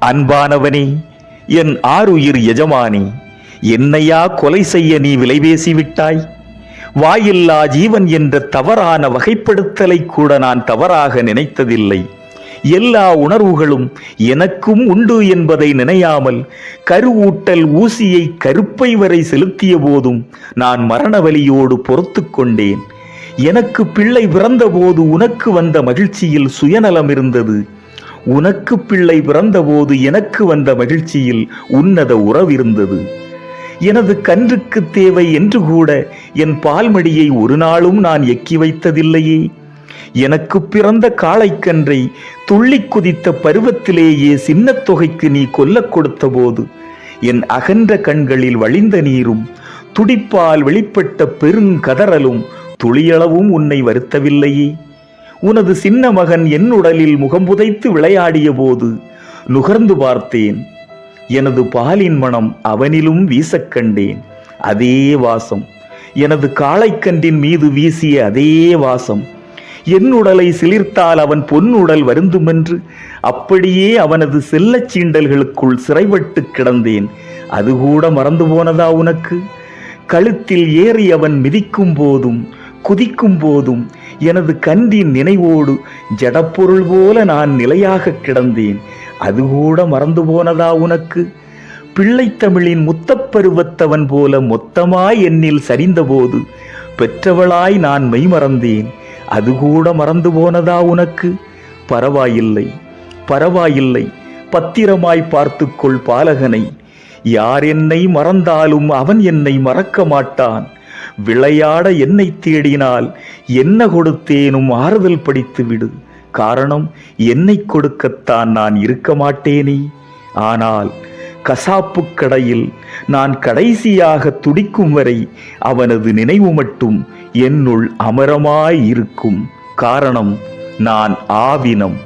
அன்பானவனே, என் ஆருயிர் எஜமானே, என்னையா கொலை செய்ய நீ விலை பேசிவிட்டாய்? வாயில்லா ஜீவன் என்ற தவறான வகைப்படுத்தலை கூட நான் தவறாக நினைத்ததில்லை. எல்லா உணர்வுகளும் எனக்கும் உண்டு என்பதை நினையாமல் கருவூட்டல் ஊசியை கருப்பை வரை செலுத்திய போதும் நான் மரணவலியோடு பொறுத்து கொண்டேன். எனக்கு பிள்ளை பிறந்தபோது உனக்கு வந்த மகிழ்ச்சியில் சுயநலம் இருந்தது. உனக்கு பிள்ளை பிறந்தபோது எனக்கு வந்த மகிழ்ச்சியில் உன்னத உறவிருந்தது. எனது கன்றுக்கு தேவை என்று கூட என் பால்மடியை ஒரு நாளும் நான் எக்கி வைத்ததில்லையே. எனக்கு பிறந்த காளைக்கன்றை துள்ளி குதித்த பருவத்திலேயே சின்ன தொகைக்கு நீ கொல்லக் கொடுத்த போது என் அகன்ற கண்களில் வழிந்த நீரும் துடிப்பால் வெளிப்பட்ட பெருங்கதறலும் துளியளவும் உன்னை வருத்தவில்லையே. உனது சின்ன மகன் என் உடலில் முகம் புதைத்து விளையாடிய போது நுகர்ந்து பார்த்தேன். எனது பாலின் மனம் அவனிலும் வீசக் கண்டேன். அதே வாசம், எனது காளைக்கன்றின் மீது வீசிய அதே வாசம். என் உடலை சிலிர்த்தால் அவன் பொன்னுடல் வருந்துமென்று அப்படியே அவனது செல்லச் சீண்டல்களுக்குள் சிறைப்பட்டு கிடந்தேன். அது கூட மறந்து போனதா உனக்கு? கழுத்தில் ஏறி அவன் மிதிக்கும் போதும் குதிக்கும் போதும் எனது கன்றின் நினைவோடு ஜடப்பொருள் போல நான் நிலையாக கிடந்தேன். அது கூட மறந்து போனதா உனக்கு? பிள்ளைத்தமிழின் முத்தப்பருவத்தவன் போல மொத்தமாய் என்னில் சரிந்தபோது பெற்றவளாய் நான் மெய்மறந்தேன். அது கூட மறந்து போனதா உனக்கு? பரவாயில்லை, பரவாயில்லை, பத்திரமாய் பார்த்துக்கொள் பாலகனை. யார் என்னை மறந்தாலும் அவன் என்னை மறக்க மாட்டான். விளையாட என்னை தேடினால் என்ன கொடுத்தேனும் ஆறுதல் படித்து விடு. காரணம், என்னை கொடுக்கத்தான் நான் இருக்க மாட்டேனே. ஆனால் கசாப்பு கடையில் நான் கடைசியாக துடிக்கும் வரை அவனது நினைவு மட்டும் என்னுள் அமரமாய் இருக்கும். காரணம், நான் ஆவினம்.